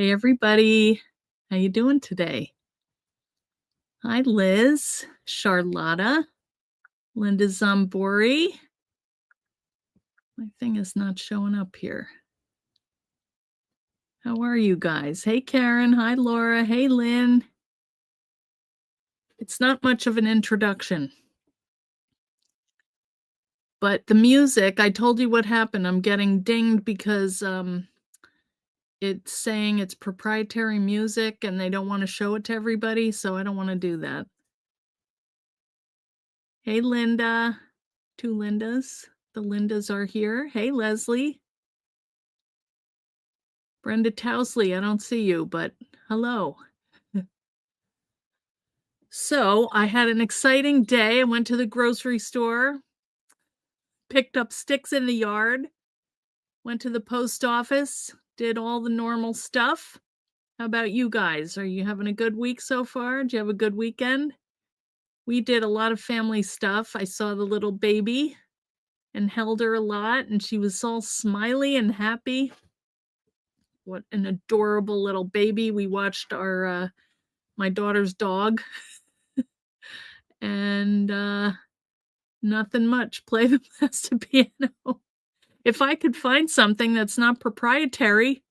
Hey everybody, how you doing today? Hi Liz, Charlotta, Linda Zambori. My thing is not showing up here. How are you guys? Hey Karen, hi Laura, hey Lynn. It's not much of an introduction. But the music, I told you what happened. I'm getting dinged because it's saying it's proprietary music and they don't want to show it to everybody, so I don't want to do that. Hey Linda, two Lindas. The Lindas are here. Hey Leslie. Brenda Towsley, I don't see you, but hello. So I had an exciting day. I went to the grocery store, picked up sticks in the yard, went to the post office, did all the normal stuff. How about you guys? Are you having a good week so far? Did you have a good weekend? We did a lot of family stuff. I saw the little baby and held her a lot, and she was all smiley and happy. What an adorable little baby. We watched our my daughter's dog and nothing much. Play the plastic piano. If I could find something that's not proprietary,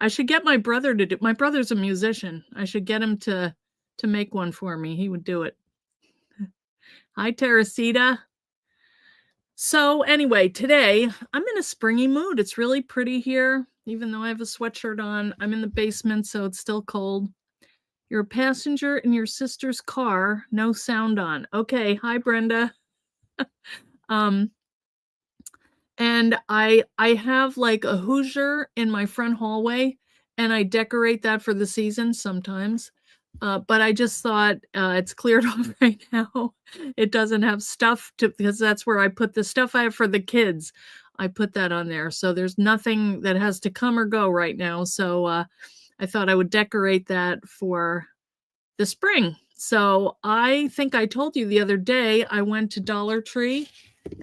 I should get my brother to do. My brother's a musician. I should get him to make one for me. He would do it. Hi, Teresita. So anyway, today I'm in a springy mood. It's really pretty here, even though I have a sweatshirt on. I'm in the basement, so it's still cold. You're a passenger in your sister's car, no sound on. Okay, hi Brenda. um, and I have like a Hoosier in my front hallway, and I decorate that for the season sometimes. But I just thought it's cleared off right now. It doesn't have stuff to, because that's where I put the stuff I have for the kids. I put that on there. So there's nothing that has to come or go right now. So I thought I would decorate that for the spring. So I think I told you the other day, I went to Dollar Tree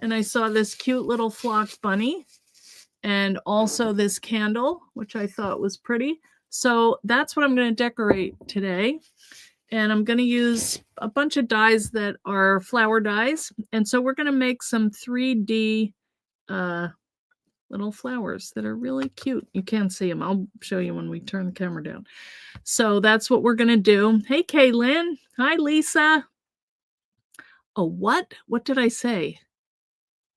and I saw this cute little flocked bunny and also this candle, which I thought was pretty. So that's what I'm going to decorate today. And I'm going to use a bunch of dies that are flower dies. And so we're going to make some 3D little flowers that are really cute. You can't see them. I'll show you when we turn the camera down. So that's what we're going to do. Hey, Kaylin. Hi, Lisa. Oh, what? What did I say?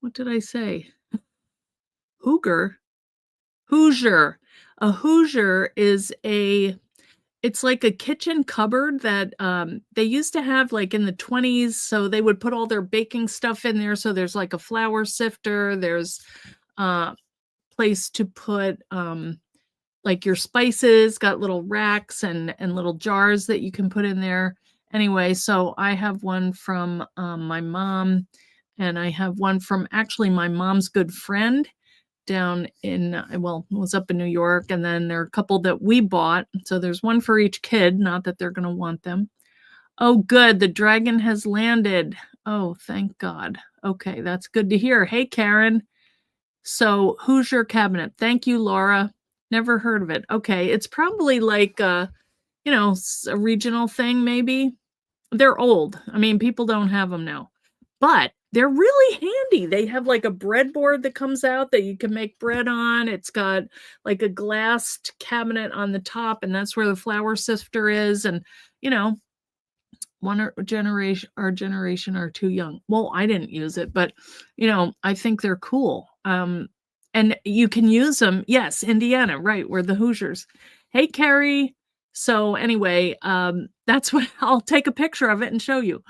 What did I say? Hoosier. A Hoosier is it's like a kitchen cupboard that they used to have like in the 20s. So they would put all their baking stuff in there. So there's like a flour sifter. There's place to put like your spices, got little racks and little jars that you can put in there. Anyway, so I have one from my mom, and I have one from actually my mom's good friend down in, well, it was up in New York, and then there are a couple that we bought. So there's one for each kid, not that they're going to want them. Oh, good. The dragon has landed. Oh, thank God. Okay, that's good to hear. Hey, Karen. So Hoosier cabinet. Thank you, Laura. Never heard of it. Okay, it's probably like you know, a regional thing maybe. They're old. I mean, people don't have them now. But they're really handy. They have like a breadboard that comes out that you can make bread on. It's got like a glassed cabinet on the top, and that's where the flour sifter is. And you know, our generation are too young. Well, I didn't use it, but you know, I think they're cool. And you can use them. Yes, Indiana, right? We're the Hoosiers. Hey, Carrie. So anyway, that's what I'll take a picture of it and show you.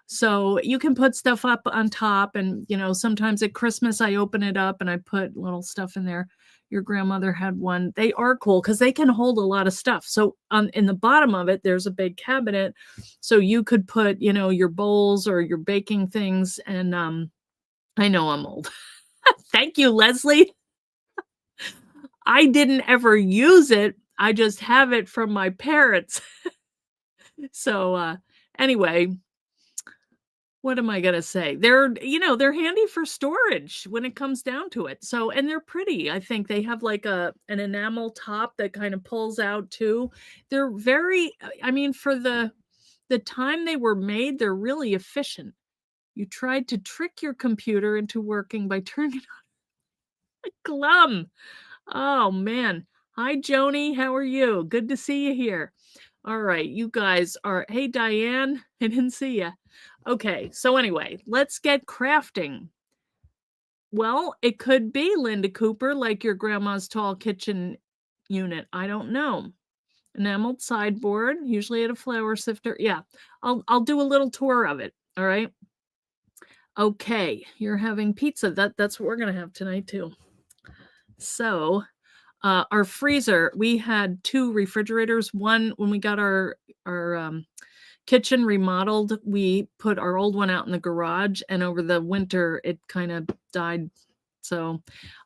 So you can put stuff up on top, and you know, sometimes at Christmas I open it up and I put little stuff in there. Your grandmother had one. They are cool because they can hold a lot of stuff. So in the bottom of it, there's a big cabinet. So you could put, you know, your bowls or your baking things. And I know I'm old. Thank you, Leslie. I didn't ever use it. I just have it from my parents. So anyway, what am I gonna say? They're, they're handy for storage when it comes down to it. So, and they're pretty. I think they have like an enamel top that kind of pulls out too. They're very, I mean, for the time they were made, they're really efficient. You tried to trick your computer into working by turning it on. Glum. Oh man. Hi Joni, how are you? Good to see you here. All right, you guys are, hey Diane, I didn't see you. Okay, so anyway, let's get crafting. Well, it could be Linda Cooper, like your grandma's tall kitchen unit. I don't know. Enameled sideboard, usually at a flour sifter. Yeah, I'll do a little tour of it. All right. Okay, you're having pizza. That's what we're gonna have tonight too. So, our freezer, we had 2 refrigerators. One, when we got our kitchen remodeled, we put our old one out in the garage, and over the winter it kind of died. So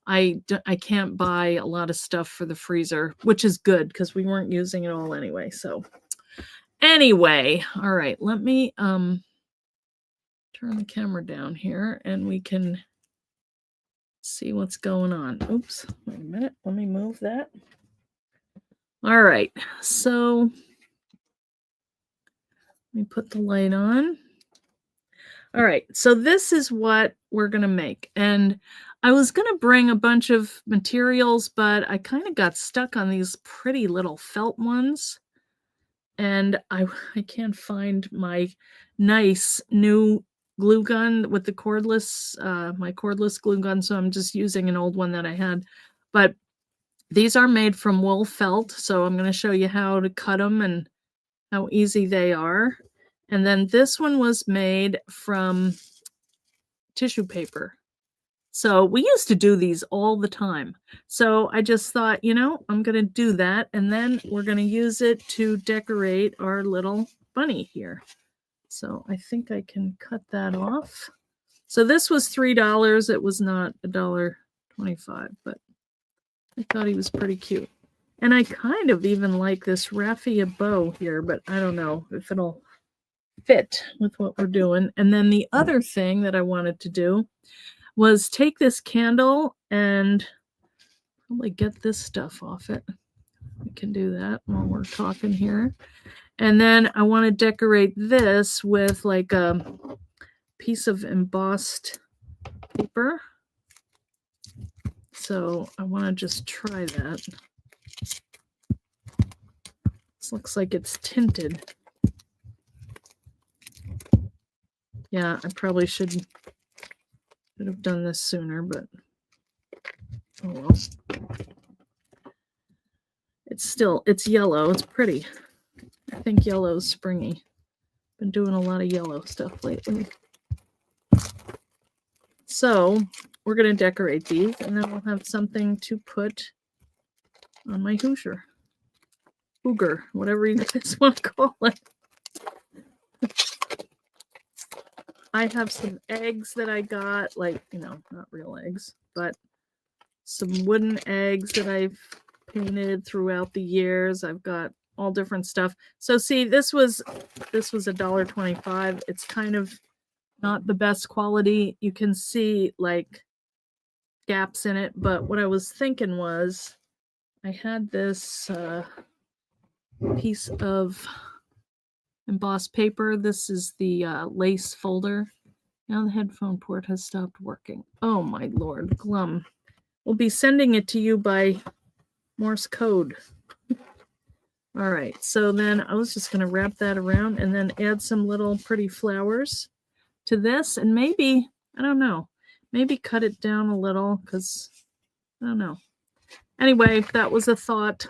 I can't buy a lot of stuff for the freezer, which is good because we weren't using it all anyway. So anyway, all right, let me turn the camera down here and we can see what's going on. Oops, wait a minute. Let me move that. All right, so let me put the light on. All right, so this is what we're going to make. And I was going to bring a bunch of materials, but I kind of got stuck on these pretty little felt ones. And I can't find my nice new glue gun with the cordless, my cordless glue gun. So I'm just using an old one that I had. But these are made from wool felt. So I'm going to show you how to cut them and how easy they are. And then this one was made from tissue paper. So we used to do these all the time. So I just thought, I'm going to do that. And then we're going to use it to decorate our little bunny here. So I think I can cut that off. So this was $3. It was not $1.25, but I thought he was pretty cute. And I kind of even like this raffia bow here, but I don't know if it'll fit with what we're doing. And then the other thing that I wanted to do was take this candle and probably get this stuff off it. We can do that while we're talking here. And then I want to decorate this with like a piece of embossed paper. So I want to just try that. This looks like it's tinted. Yeah, I probably should have done this sooner, but oh well. It's yellow. It's pretty. I think yellow's springy. Been doing a lot of yellow stuff lately. So we're going to decorate these, and then we'll have something to put on my Hoosier. Hooger, whatever you guys want to call it. I have some eggs that I got, like, not real eggs, but some wooden eggs that I've painted throughout the years. I've got all different stuff. So see, this was $1.25. It's kind of not the best quality. You can see like gaps in it, but what I was thinking was I had this piece of embossed paper. This is the lace folder. Now the headphone port has stopped working. Oh my Lord, Glum. We'll be sending it to you by Morse code. All right, so then I was just going to wrap that around and then add some little pretty flowers to this, and maybe, I don't know, maybe cut it down a little because, I don't know. Anyway, that was a thought.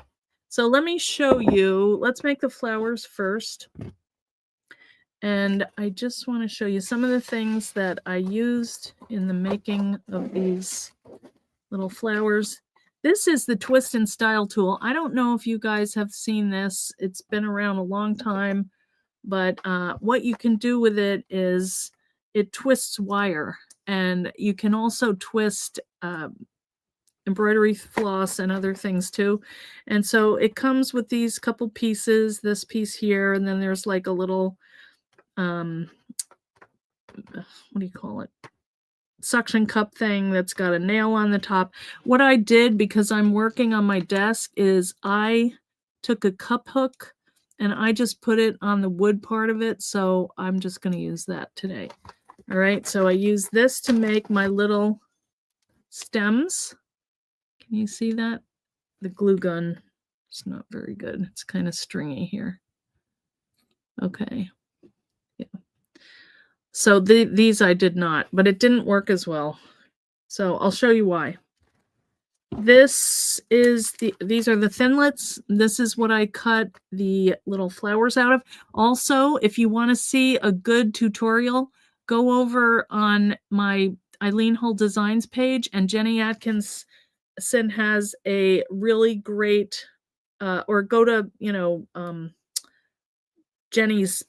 So let me show you. Let's make the flowers first. And I just want to show you some of the things that I used in the making of these little flowers. This is the Twist and Style tool. I don't know if you guys have seen this. It's been around a long time, but what you can do with it is it twists wire, and you can also twist embroidery floss and other things too. And so it comes with these couple pieces, this piece here, and then there's like a little what do you call it? Suction cup thing that's got a nail on the top. What I did, because I'm working on my desk, is I took a cup hook and I just put it on the wood part of it. So I'm just going to use that today. All right. So I use this to make my little stems. Can you see that? The glue gun is not very good. It's kind of stringy here. Okay. Yeah. So these I did not, but it didn't work as well. So I'll show you why. These are the thinlits. This is what I cut the little flowers out of. Also, if you want to see a good tutorial, go over on my Eileen Hull Designs page, and Jenny Atkinson has a really great, or go to, Jenny's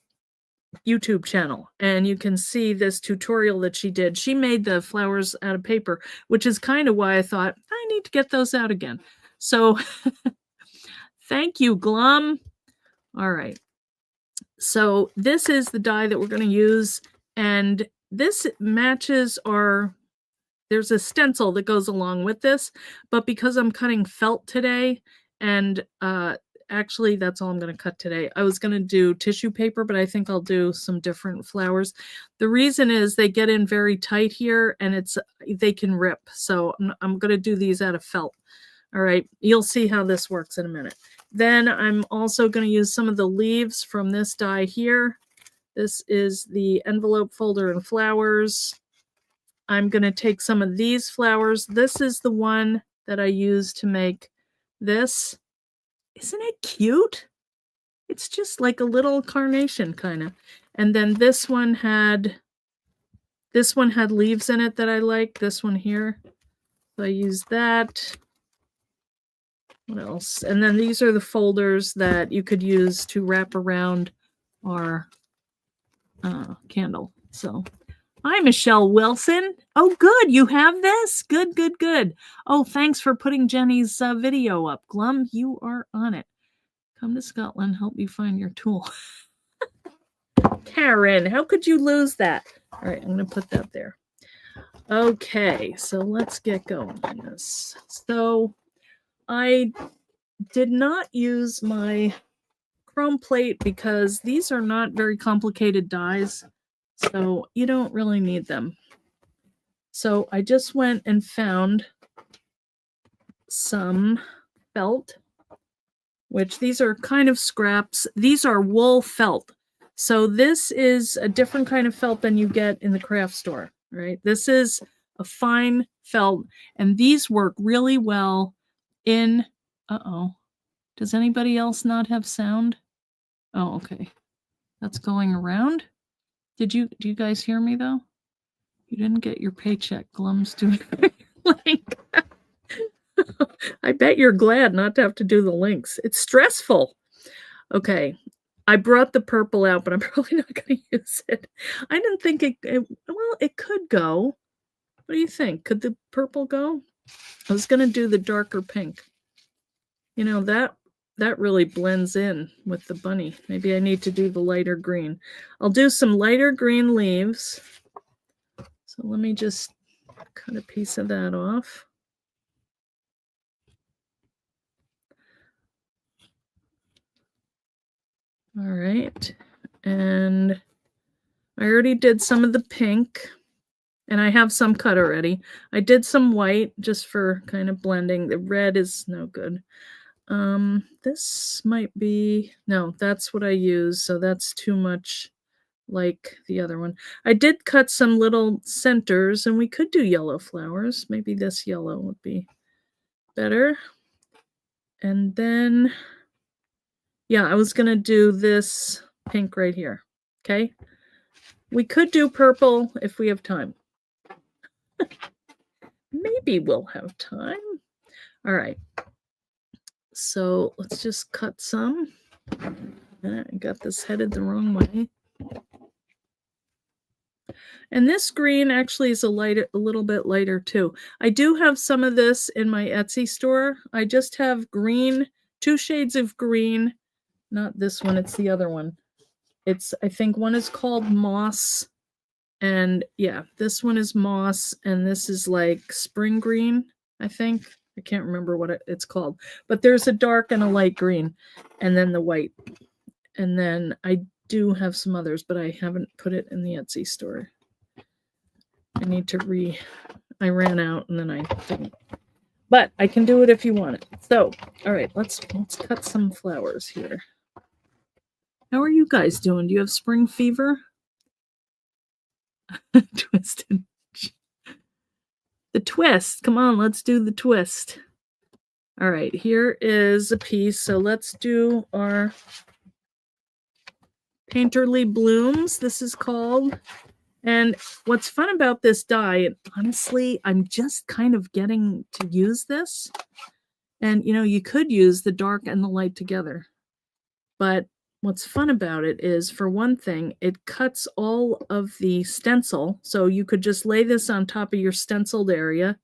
YouTube channel, and you can see this tutorial that she did. She made the flowers out of paper, which is kind of why I thought I need to get those out again. So thank you, Glum. All right. So this is the die that we're going to use, and this matches there's a stencil that goes along with this, but because I'm cutting felt today, and actually, that's all I'm going to cut today. I was going to do tissue paper, but I think I'll do some different flowers. The reason is they get in very tight here, and they can rip. So I'm going to do these out of felt. All right, you'll see how this works in a minute. Then I'm also going to use some of the leaves from this die here. This is the envelope folder and flowers. I'm going to take some of these flowers. This is the one that I use to make this. Isn't it cute? It's just like a little carnation kind of. And then this one had leaves in it that I like. This one here. So I used that. What else? And then these are the folders that you could use to wrap around our candle. So, hi, Michelle Wilson. Oh, good. You have this? Good, good, good. Oh, thanks for putting Jenny's video up. Glum, you are on it. Come to Scotland, help you find your tool. Karen, how could you lose that? All right, I'm going to put that there. Okay, so let's get going on this. So I did not use my chrome plate because these are not very complicated dies, so you don't really need them. So I just went and found some felt, which these are kind of scraps. These are wool felt. So this is a different kind of felt than you get in the craft store, right? This is a fine felt, and these work really well in, does anybody else not have sound? Oh, okay. That's going around. Do you guys hear me though? You didn't get your paycheck. Glum's doing link. I bet you're glad not to have to do the links. It's stressful. Okay. I brought the purple out, but I'm probably not going to use it. I didn't think well, it could go. What do you think? Could the purple go? I was going to do the darker pink. You know, that really blends in with the bunny. Maybe I need to do the lighter green. I'll do some lighter green leaves. So let me just cut a piece of that off. All right. And I already did some of the pink, and I have some cut already. I did some white just for kind of blending. The red is no good. This might be, no, that's what I use, so that's too much like the other one. I did cut some little centers, and we could do yellow flowers. Maybe this yellow would be better. And then, yeah, I was going to do this pink right here. Okay. We could do purple if we have time. Maybe we'll have time. All right. So let's just cut some. I got this headed the wrong way. And this green actually is a little bit lighter too. I do have some of this in my Etsy store. I just have green, 2 shades of green. Not this one, it's the other one. I think one is called Moss And yeah, this one is moss, and this is like spring green, I think. I can't remember what it's called. But there's a dark and a light green, and then the white. And then I do have some others, but I haven't put it in the Etsy store. I need to I ran out and then I didn't. But I can do it if you want it. So, all right, let's cut some flowers here. How are you guys doing? Do you have spring fever? Twisted. The twist. Come on, let's do the twist. All right, here is a piece. So let's do our Painterly Blooms, this is called. And what's fun about this die, and honestly, I'm just kind of getting to use this. And, you know, you could use the dark and the light together. But what's fun about it is, for one thing, it cuts all of the stencil. So you could just lay this on top of your stenciled area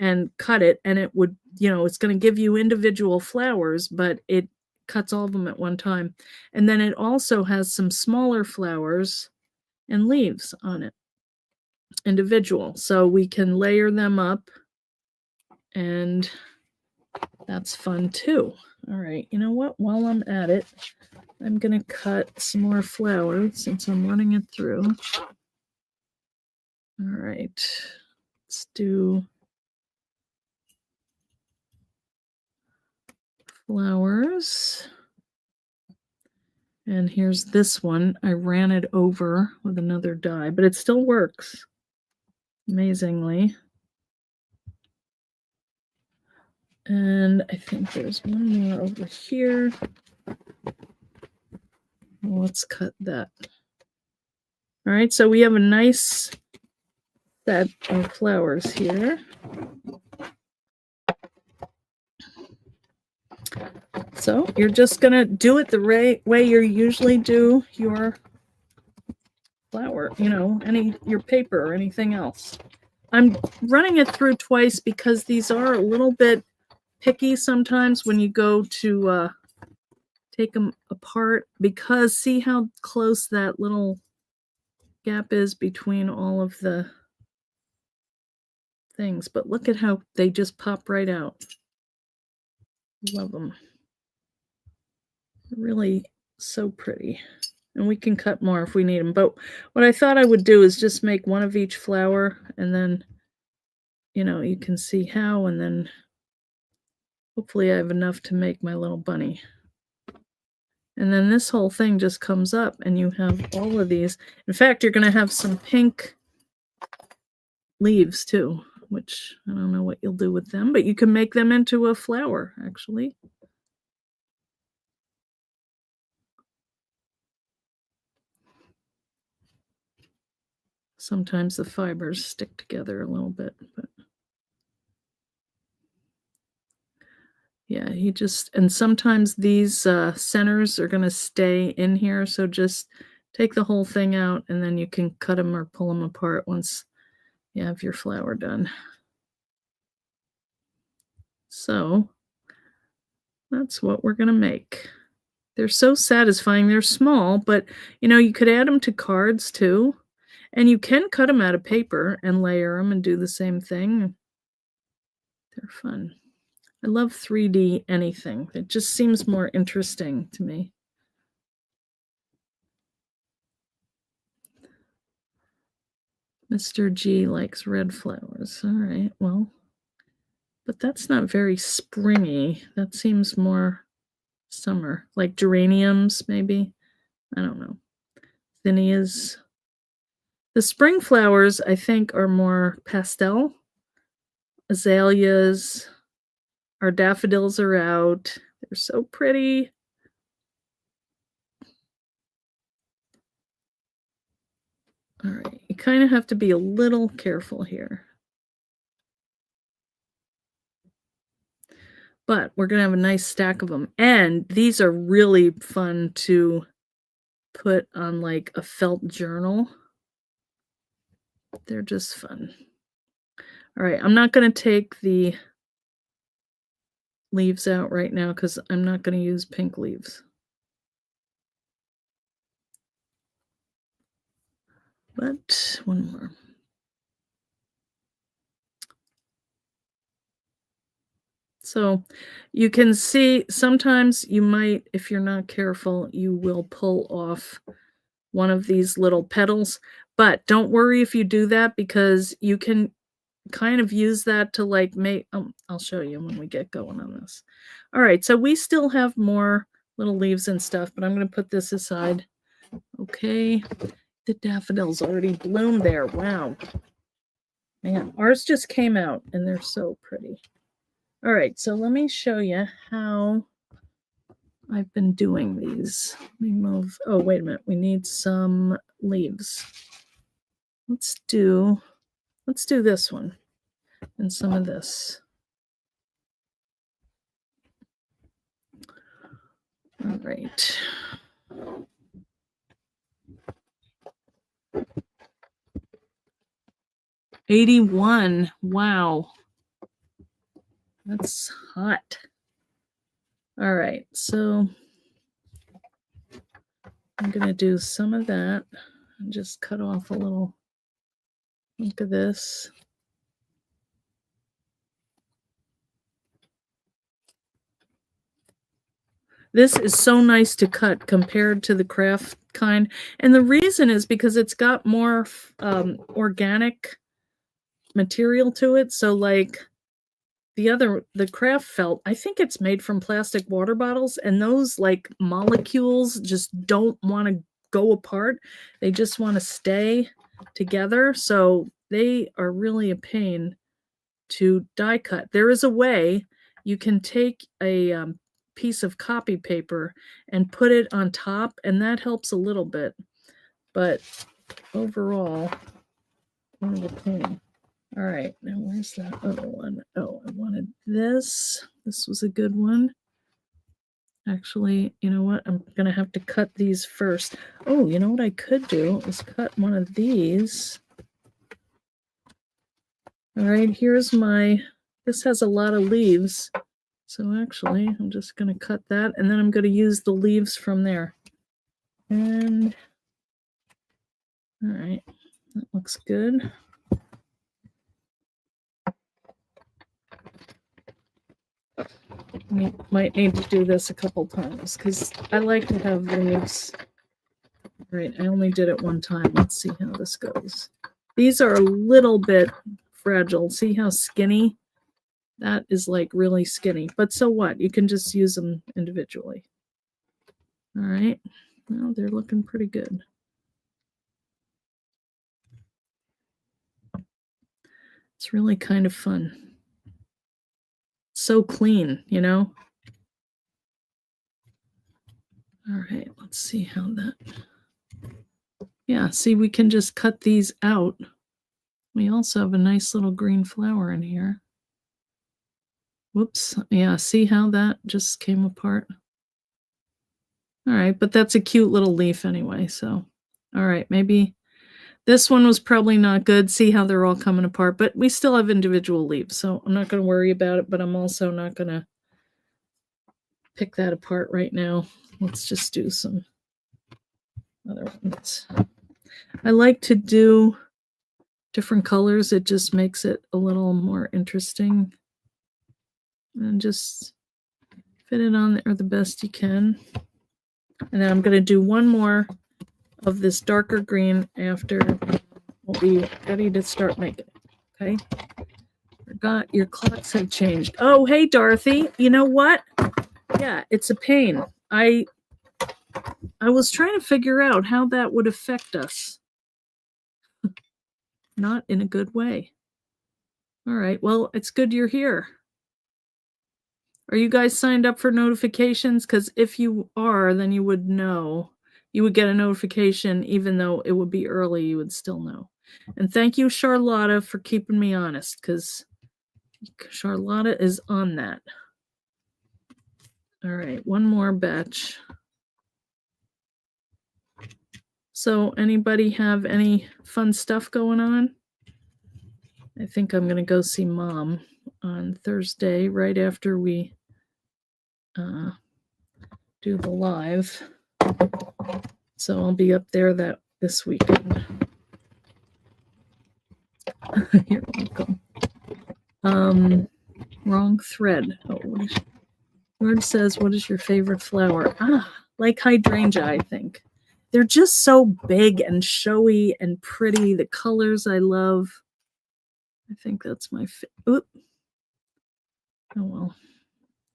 and cut it, and it would, you know, it's going to give you individual flowers, but it cuts all of them at one time. And then it also has some smaller flowers and leaves on it, individual. So we can layer them up, and that's fun too. All right, you know what? While I'm at it, I'm going to cut some more flowers since I'm running it through. All right, let's do flowers. And here's this one. I ran it over with another die, but it still works amazingly. And I think there's one more over here. Let's cut that. All right, so we have a nice set of flowers here. So you're just gonna do it the way you usually do your flower, you know, your paper or anything else. I'm running it through twice because these are a little bit picky sometimes when you go to take them apart, because see how close that little gap is between all of the things. But look at how they just pop right out. Love them. Really so pretty. And we can cut more if we need them. But what I thought I would do is just make one of each flower, and then, you know, you can see how, and then hopefully I have enough to make my little bunny. And then this whole thing just comes up, and you have all of these. In fact, you're going to have some pink leaves too, which I don't know what you'll do with them, but you can make them into a flower, actually. Sometimes the fibers stick together a little bit, but yeah, and sometimes these centers are going to stay in here, so just take the whole thing out, and then you can cut them or pull them apart once you have your flower done. So that's what we're going to make. They're so satisfying. They're small, but, you know, you could add them to cards too. And you can cut them out of paper and layer them and do the same thing. They're fun. I love 3D anything. It just seems more interesting to me. Mr. G likes red flowers. All right, well, but that's not very springy. That seems more summer, like geraniums, maybe. I don't know. Zinnias. The spring flowers, I think, are more pastel. Azaleas. Our daffodils are out. They're so pretty. All right, you kind of have to be a little careful here. But we're going to have a nice stack of them. And these are really fun to put on like a felt journal. They're just fun. All right, I'm not going to take the leaves out right now because I'm not going to use pink leaves. But one more. So you can see sometimes you might, if you're not careful, you will pull off one of these little petals. But don't worry if you do that because you can kind of use that to like make, I'll show you when we get going on this. All right, so we still have more little leaves and stuff, but I'm going to put this aside. Okay, the daffodils already bloomed there. Wow. Man, ours just came out and they're so pretty. All right, so let me show you how I've been doing these. Let me move. Oh, wait a minute. We need some leaves. Let's do this one and some of this. All right. $81. Wow. That's hot. All right, so I'm going to do some of that and just cut off a little hunk of this. This is so nice to cut compared to the craft kind. And the reason is because it's got more organic material to it. So like the craft felt, I think it's made from plastic water bottles, and those like molecules just don't want to go apart. They just want to stay together. So they are really a pain to die cut. There is a way you can take a piece of copy paper and put it on top, and that helps a little bit. But overall, kind of a pain. All right, now where's that other one? Oh, I wanted this. This was a good one. Actually, you know what? I'm going to have to cut these first. Oh, you know what I could do is cut one of these. All right, here's this has a lot of leaves. So actually, I'm just going to cut that, and then I'm going to use the leaves from there. And, all right, that looks good. We might need to do this a couple times because I like to have leaves. All right, I only did it one time. Let's see how this goes. These are a little bit fragile. See how skinny? That is like really skinny. But so what? You can just use them individually. All right. Well, they're looking pretty good. It's really kind of fun. So clean, you know? All right, let's see how that... Yeah, see, we can just cut these out. We also have a nice little green flower in here. Whoops. Yeah, see how that just came apart? All right, but that's a cute little leaf anyway, so... All right, maybe... This one was probably not good. See how they're all coming apart, but we still have individual leaves, so I'm not going to worry about it, but I'm also not going to pick that apart right now. Let's just do some other ones. I like to do different colors. It just makes it a little more interesting. And just fit it on there the best you can. And then I'm going to do one more of this darker green after we'll be ready to start making it. Okay? Forgot your clocks have changed. Oh, hey, Dorothy. You know what? Yeah, it's a pain. I was trying to figure out how that would affect us. Not in a good way. All right, well, it's good you're here. Are you guys signed up for notifications? Because if you are, then you would know. You would get a notification, even though it would be early, you would still know. And thank you, Charlotta, for keeping me honest, because Charlotta is on that. All right, one more batch. So anybody have any fun stuff going on? I think I'm going to go see Mom on Thursday, right after we do the live. So I'll be up there this weekend. You're welcome. Wrong thread. Oh, Word says, what is your favorite flower? Like hydrangea, I think. They're just so big and showy and pretty. The colors I love. I think that's my favorite. Oh, well.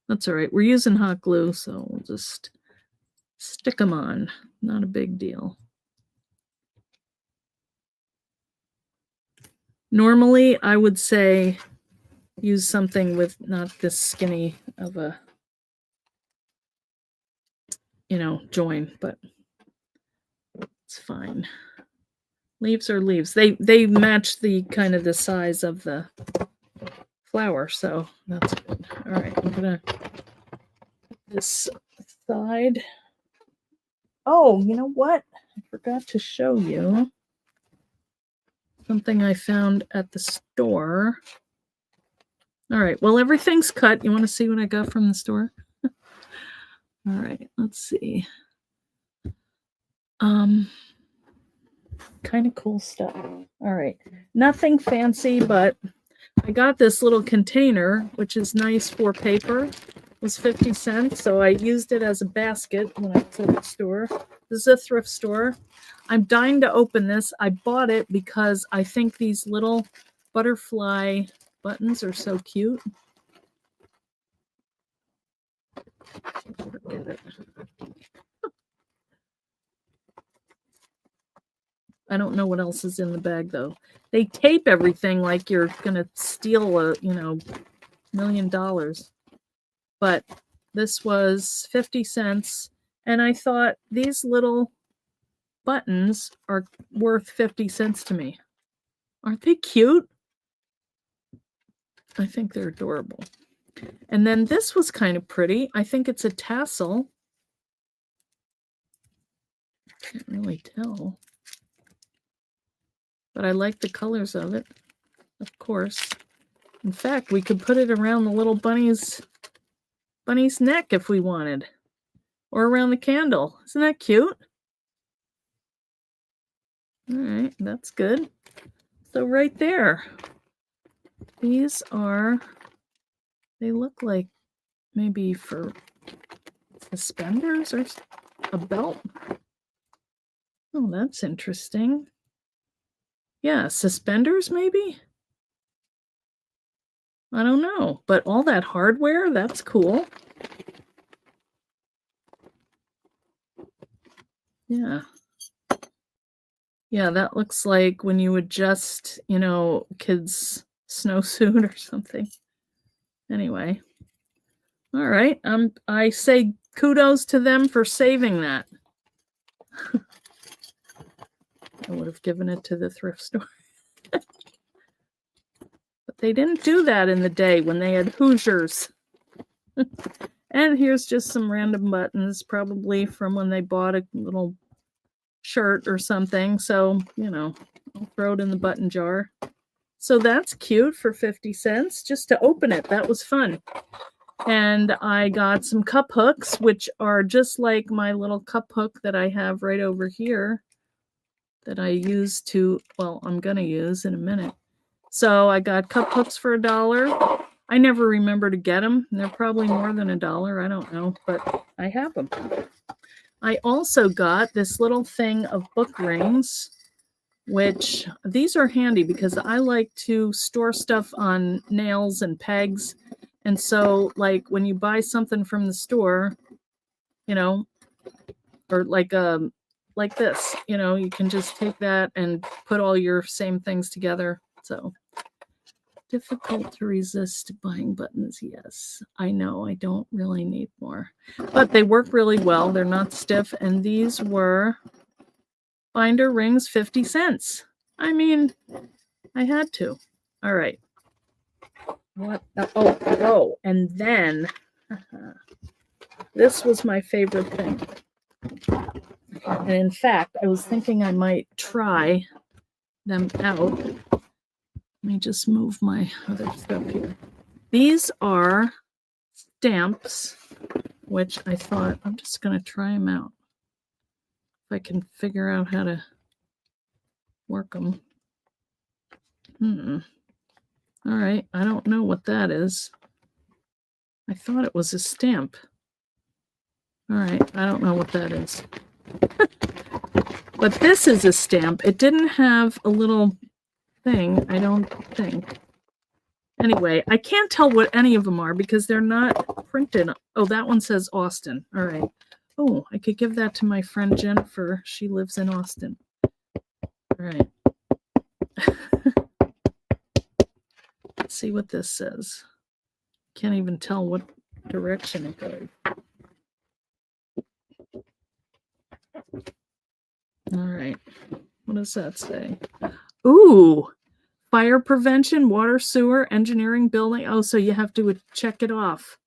That's all right. We're using hot glue, so we'll just stick them on. Not a big deal. Normally, I would say use something with not this skinny of a, join, but it's fine. Leaves are leaves. They match the kind of the size of the flower, so that's good. All right, I'm gonna put this aside. Oh, you know what? I forgot to show you something I found at the store. All right, well, everything's cut. You want to see what I got from the store? All right, let's see. Kind of cool stuff. All right, nothing fancy, but I got this little container, which is nice for paper. It was 50 cents, so I used it as a basket when I was at the store. This is a thrift store. I'm dying to open this. I bought it because I think these little butterfly buttons are so cute. Forget it. I don't know what else is in the bag, though. They tape everything like you're going to steal a, $1 million. But this was 50 cents. And I thought these little buttons are worth 50 cents to me. Aren't they cute? I think they're adorable. And then this was kind of pretty. I think it's a tassel. Can't really tell. But I like the colors of it, of course. In fact, we could put it around the little bunny's neck if we wanted. Or around the candle. Isn't that cute? All right, that's good. So right there, these are, they look like maybe for suspenders or a belt. Oh, that's interesting. Yeah, suspenders maybe? I don't know, but all that hardware, that's cool. Yeah. Yeah, that looks like when you adjust, kids' snowsuit or something. Anyway. All right. I say kudos to them for saving that. I would have given it to the thrift store. But they didn't do that in the day when they had Hoosiers. And here's just some random buttons, probably from when they bought a little shirt or something. So, I'll throw it in the button jar. So that's cute for 50 cents just to open it. That was fun. And I got some cup hooks, which are just like my little cup hook that I have right over here that I use to, well, I'm going to use in a minute. So I got cup hooks for $1. I never remember to get them. They're probably more than $1. I don't know, but I have them. I also got this little thing of book rings, which these are handy because I like to store stuff on nails and pegs. And so, like, when you buy something from the store, or like this, you can just take that and put all your same things together. So difficult to resist buying buttons. Yes, I know I don't really need more, but they work really well. They're not stiff. And these were binder rings, 50 cents. I mean, I had to. All right. What? Oh, and then this was my favorite thing. And in fact, I was thinking I might try them out. Let me just move my other stuff here. These are stamps, which I thought I'm just going to try them out. If I can figure out how to work them. All right, I don't know what that is. I thought it was a stamp. All right, I don't know what that is. But this is a stamp. It didn't have a little thing, I don't think. Anyway, I can't tell what any of them are because they're not printed. Oh, that one says Austin. All right. Oh, I could give that to my friend Jennifer. She lives in Austin. All right. Let's see what this says. Can't even tell what direction it goes. All right. What does that say? Ooh, fire prevention, water, sewer, engineering, building. Oh, so you have to check it off.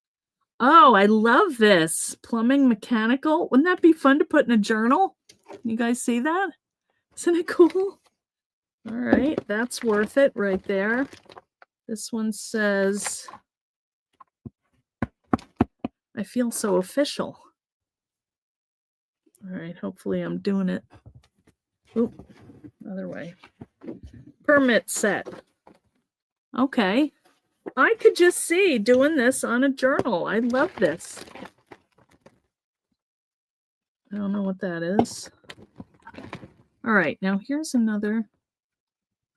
Oh, I love this. Plumbing, mechanical. Wouldn't that be fun to put in a journal? You guys see that? Isn't it cool? All right, that's worth it right there. This one says, I feel so official. All right, hopefully I'm doing it. Oop, other way. Permit set. Okay. I could just see doing this on a journal. I love this. I don't know what that is. All right, now here's another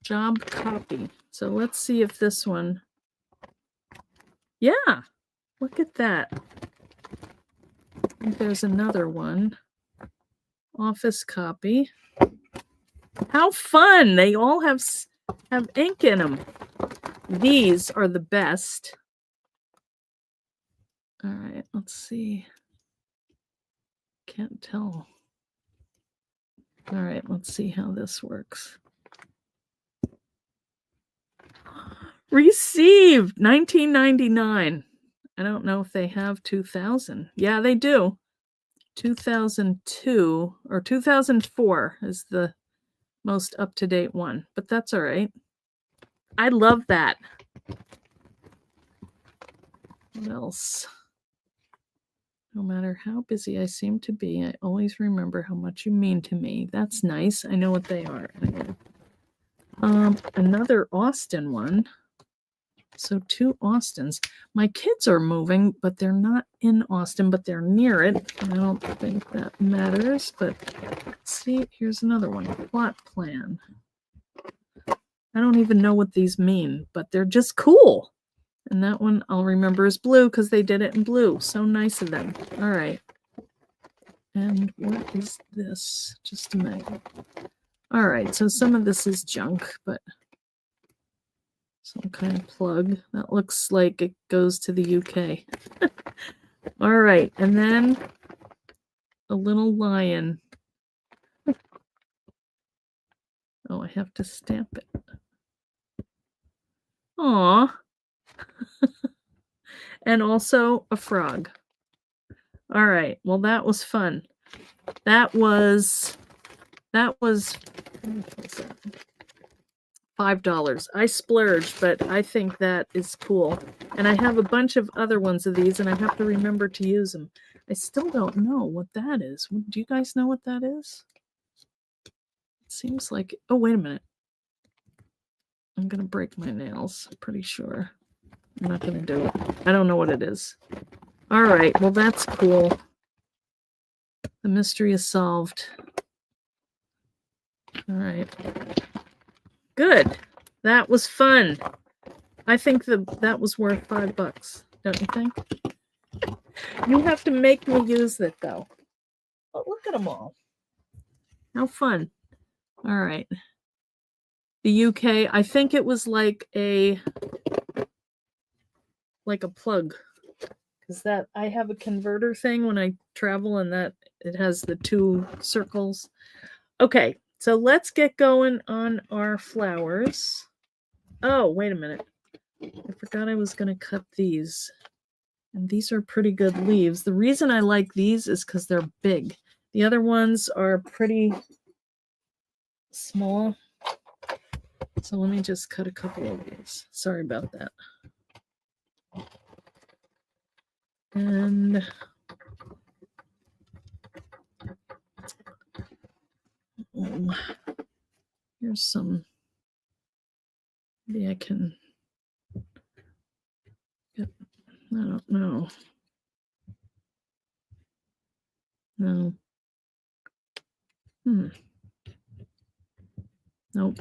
job copy. So let's see if this one. Yeah, look at that. I think there's another one. Office copy. How fun! They all have ink in them. These are the best. All right, let's see. Can't tell. All right, let's see how this works. Received 1999. I don't know if they have 2000. Yeah, they do. 2002 or 2004 is the most up-to-date one, but that's all right. I love that. What else? No matter how busy I seem to be, I always remember how much you mean to me. That's nice. I know what they are. Another Austin one. So 2 Austins. My kids are moving, but they're not in Austin, but they're near it. I don't think that matters, but see, here's another one. Plot plan. I don't even know what these mean, but they're just cool. And that one I'll remember is blue because they did it in blue. So nice of them. All right. And what is this? Just a minute. All right. So some of this is junk, but some kind of plug. That looks like it goes to the UK. All right. And then a little lion. Oh, I have to stamp it. Aw. And also a frog. All right. Well, that was fun. That was $5. I splurged, but I think that is cool. And I have a bunch of other ones of these, and I have to remember to use them. I still don't know what that is. Do you guys know what that is? It seems like, oh, wait a minute. I'm going to break my nails, I'm pretty sure. I'm not going to do it. I don't know what it is. All right, well, that's cool. The mystery is solved. All right. Good. That was fun. I think that was worth $5, don't you think? You have to make me use it, though. Oh, look at them all. How fun. All right. The UK, I think it was like a plug. Because that I have a converter thing when I travel, and that it has the 2 circles. Okay, so let's get going on our flowers. Oh, wait a minute. I forgot I was going to cut these. And these are pretty good leaves. The reason I like these is because they're big. The other ones are pretty small. So let me just cut a couple of these. Sorry about that. And here's some Maybe I can get, I don't know. No. Nope.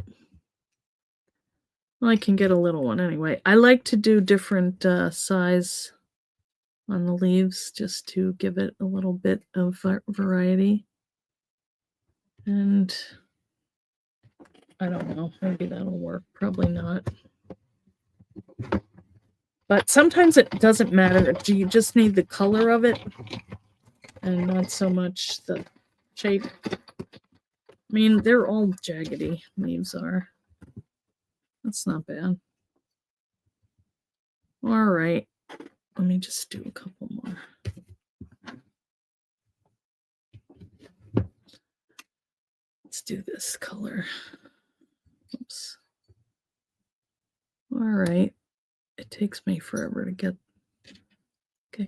Well, I can get a little one anyway. I like to do different size on the leaves just to give it a little bit of variety. And I don't know, maybe that'll work. Probably not. But sometimes it doesn't matter. You just need the color of it and not so much the shape. I mean, they're all jaggedy, leaves are. That's not bad. All right. Let me just do a couple more. Let's do this color. Oops. All right. It takes me forever to get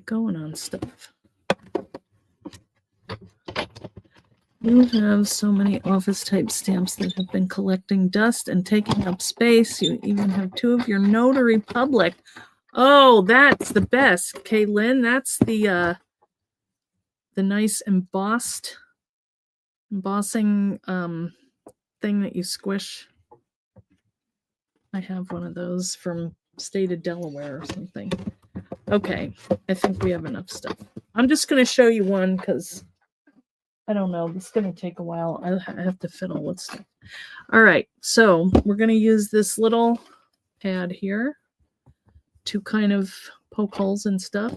going on stuff. You have so many office type stamps that have been collecting dust and taking up space. You even have 2 of your notary public. Oh, that's the best. Okay, Lynn, that's the nice embossing thing that you squish. I have one of those from state of Delaware or something. Okay, I think we have enough stuff. I'm just going to show you one because I don't know. This is going to take a while. I have to fiddle with stuff. All right, so we're going to use this little pad here to kind of poke holes and stuff.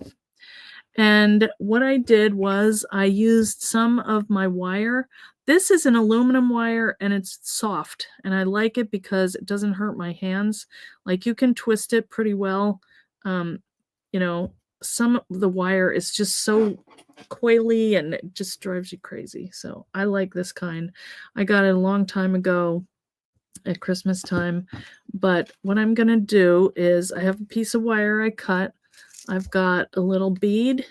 And what I did was I used some of my wire. This is an aluminum wire and it's soft. And I like it because it doesn't hurt my hands. Like you can twist it pretty well. You know, some of the wire is just so coily and it just drives you crazy. So I like this kind. I got it a long time ago at Christmas time. But what I'm going to do is I have a piece of wire I cut. I've got a little bead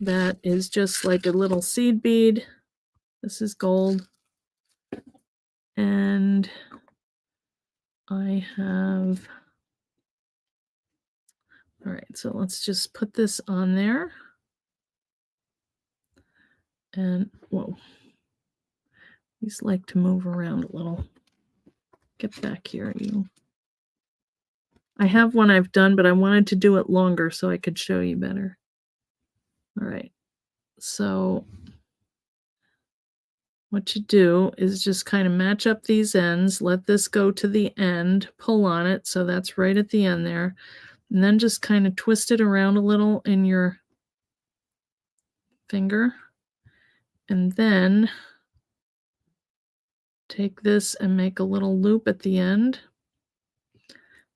that is just like a little seed bead. This is gold. And I have, all right, so let's just put this on there. And, whoa, these like to move around a little. Get back here, you. I have one I've done, but I wanted to do it longer so I could show you better. All right, so what you do is just kind of match up these ends, let this go to the end, pull on it, so that's right at the end there, and then just kind of twist it around a little in your finger, and then take this and make a little loop at the end.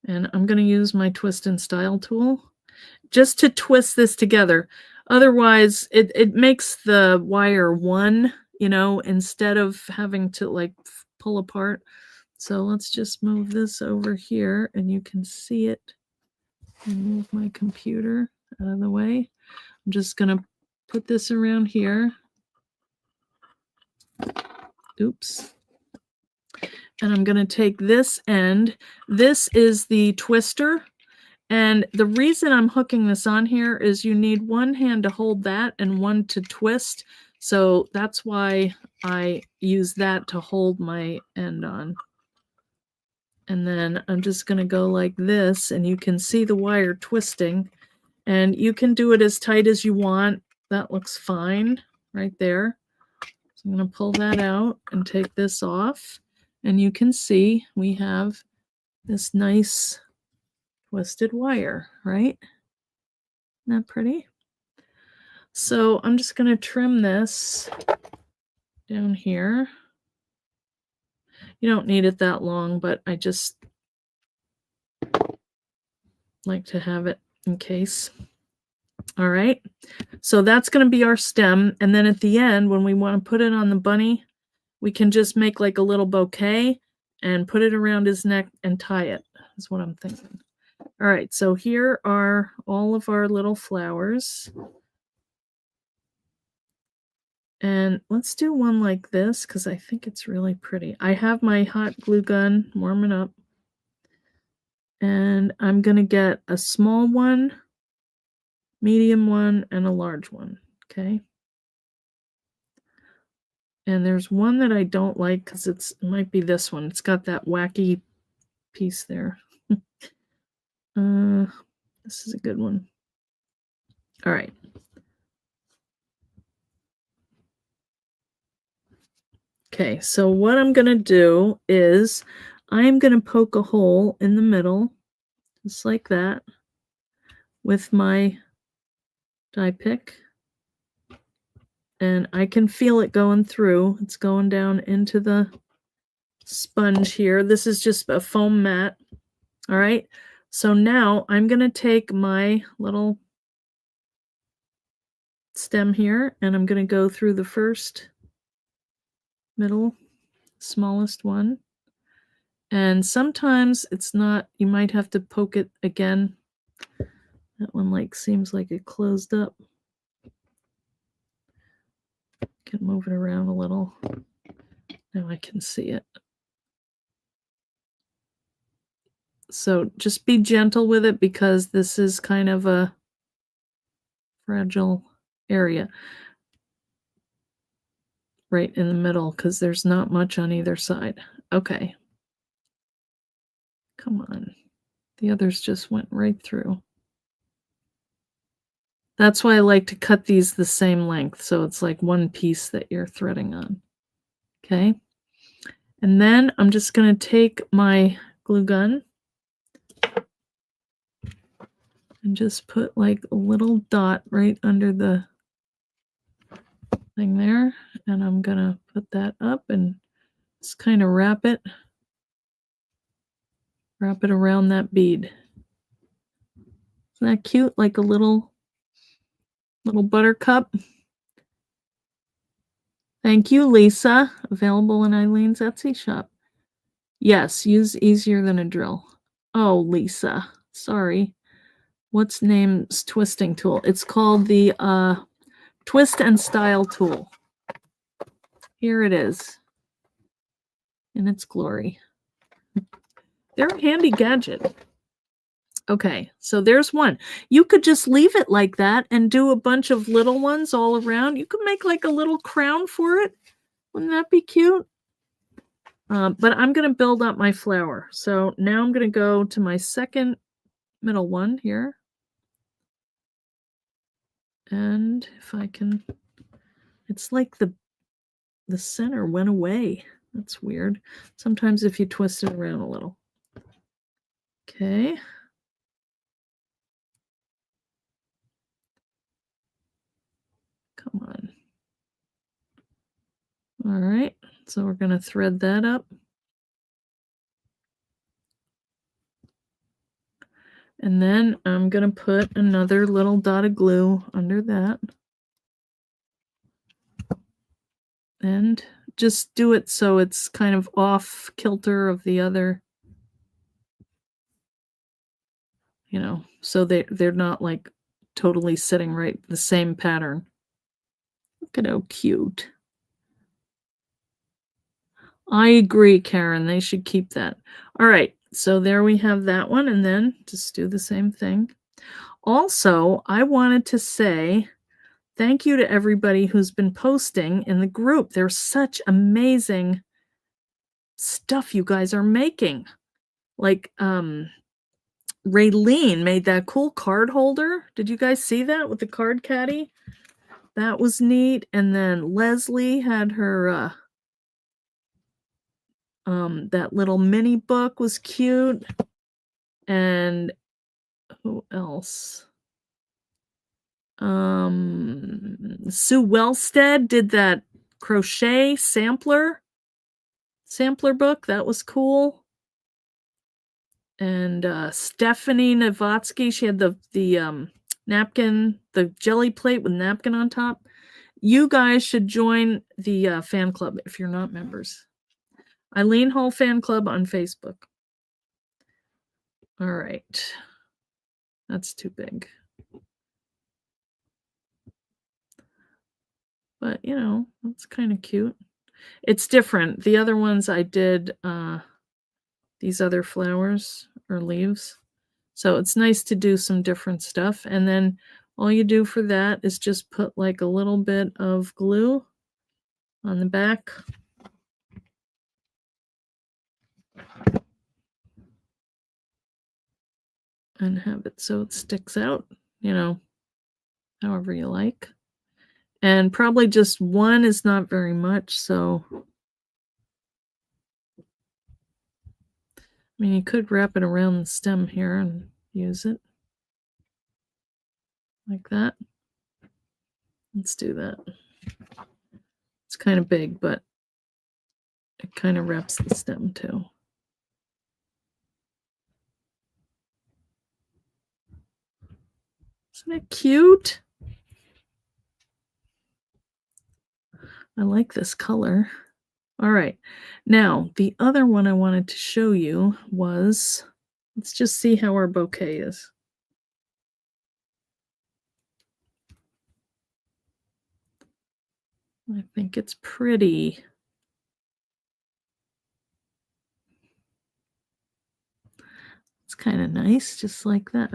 And I'm going to use my twist and style tool just to twist this together. Otherwise, it makes the wire one, you know, instead of having to like pull apart. So let's just move this over here and you can see it. And move my computer out of the way. I'm just going to put this around here. Oops. And I'm going to take this end. This is the twister. And the reason I'm hooking this on here is you need one hand to hold that and one to twist. So that's why I use that to hold my end on. And then I'm just going to go like this, and you can see the wire twisting. And you can do it as tight as you want. That looks fine right there. So I'm going to pull that out and take this off. And you can see we have this nice twisted wire, right? Isn't that pretty? So I'm just going to trim this down here. You don't need it that long, but I just like to have it in case. All right. So that's going to be our stem. And then at the end, when we want to put it on the bunny, we can just make like a little bouquet and put it around his neck and tie it. That's what I'm thinking. All right. So here are all of our little flowers. And let's do one like this because I think it's really pretty. I have my hot glue gun warming up. And I'm going to get a small one, medium one, and a large one. Okay. And there's one that I don't like because it might be this one. It's got that wacky piece there. This is a good one. All right. Okay, so what I'm going to do is I'm going to poke a hole in the middle, just like that, with my die pick. And I can feel it going through. It's going down into the sponge here. This is just a foam mat. All right. So now I'm going to take my little stem here and I'm going to go through the first, middle, smallest one. And sometimes it's not, you might have to poke it again. That one seems like it closed up. Can move it around a little. Now I can see it. So just be gentle with it because this is kind of a fragile area right in the middle because there's not much on either side. Okay. Come on. The others just went right through. That's why I like to cut these the same length, so it's like one piece that you're threading on. Okay. And then I'm just going to take my glue gun and just put like a little dot right under the thing there. And I'm going to put that up and just kind of wrap it around that bead. Isn't that cute? Like a little buttercup. Thank you, Lisa. Available in Eileen's Etsy shop. Yes, use easier than a drill. Oh, Lisa. Sorry. What's name's twisting tool? It's called the Twist and Style tool. Here it is in its glory. They're a handy gadget. Okay, so there's one. You could just leave it like that and do a bunch of little ones all around. You could make like a little crown for it. Wouldn't that be cute? But I'm going to build up my flower. So now I'm going to go to my second middle one here. And if I can, it's like the center went away. That's weird. Sometimes if you twist it around a little. Okay. Come on. All right. So we're going to thread that up. And then I'm going to put another little dot of glue under that. And just do it so it's kind of off kilter of the other, you know, so they're not like totally sitting right the same pattern. Look at how cute. I agree, Karen. They should keep that. All right. So there we have that one. And then just do the same thing. Also, I wanted to say thank you to everybody who's been posting in the group. There's such amazing stuff you guys are making. Like Raylene made that cool card holder. Did you guys see that with the card caddy? That was neat. And then Leslie had her that little mini book was cute. And who else? Sue Wellstead did that crochet sampler book. That was cool. And Stephanie Novatsky, she had the napkin, the jelly plate with napkin on top. You guys should join the fan club if you're not members. Eileen Hall Fan Club on Facebook. All right. That's too big. But, you know, it's kinda cute. It's different. The other ones I did, these other flowers or leaves. So it's nice to do some different stuff, and then all you do for that is just put, like, a little bit of glue on the back. And have it so it sticks out, you know, however you like. And probably just one is not very much, so I mean, you could wrap it around the stem here and use it like that. Let's do that. It's kind of big, but it kind of wraps the stem too. Isn't it cute? I like this color. All right. Now, the other one I wanted to show you was, let's just see how our bouquet is. I think it's pretty. It's kind of nice, just like that.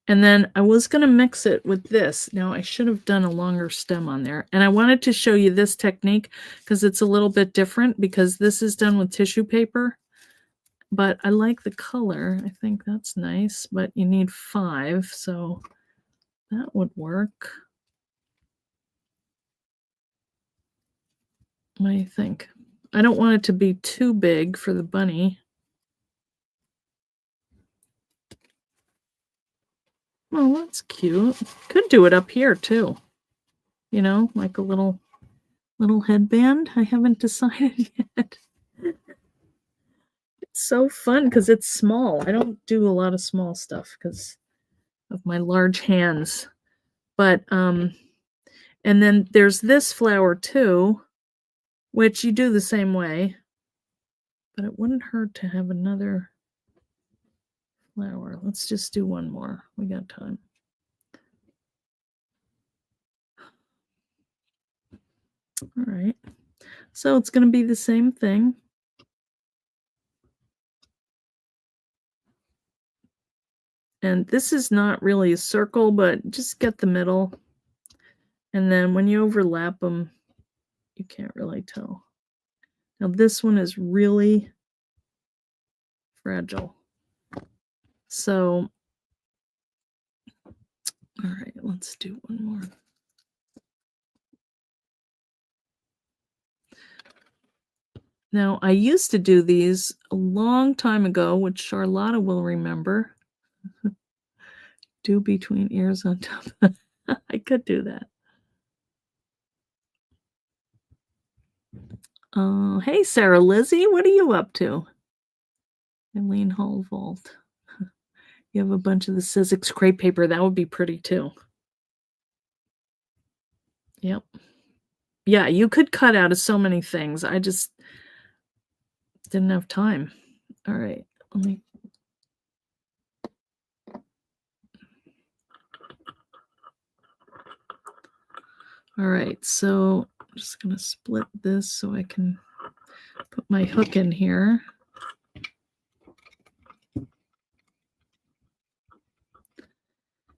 And then I was going to mix it with this. Now, I should have done a longer stem on there. And I wanted to show you this technique because it's a little bit different because this is done with tissue paper. But I like the color. I think that's nice. But you need 5, so that would work. What do you think? I don't want it to be too big for the bunny. Oh, that's cute. Could do it up here too. You know, like a little headband. I haven't decided yet. It's so fun because it's small. I don't do a lot of small stuff because of my large hands. But and then there's this flower too, which you do the same way. But it wouldn't hurt to have another flower. Let's just do one more. We got time. All right. So it's going to be the same thing. And this is not really a circle, but just get the middle. And then when you overlap them, you can't really tell. Now this one is really fragile. So, all right, let's do one more. Now, I used to do these a long time ago, which Charlotta will remember. Do between ears on top. I could do that. Hey, Sarah Lizzie, what are you up to? Eileen Hall Vault. You have a bunch of the Sizzix crepe paper. That would be pretty too. Yep. Yeah, you could cut out of so many things. I just didn't have time. All right, let me. All right, so I'm just going to split this so I can put my hook in here.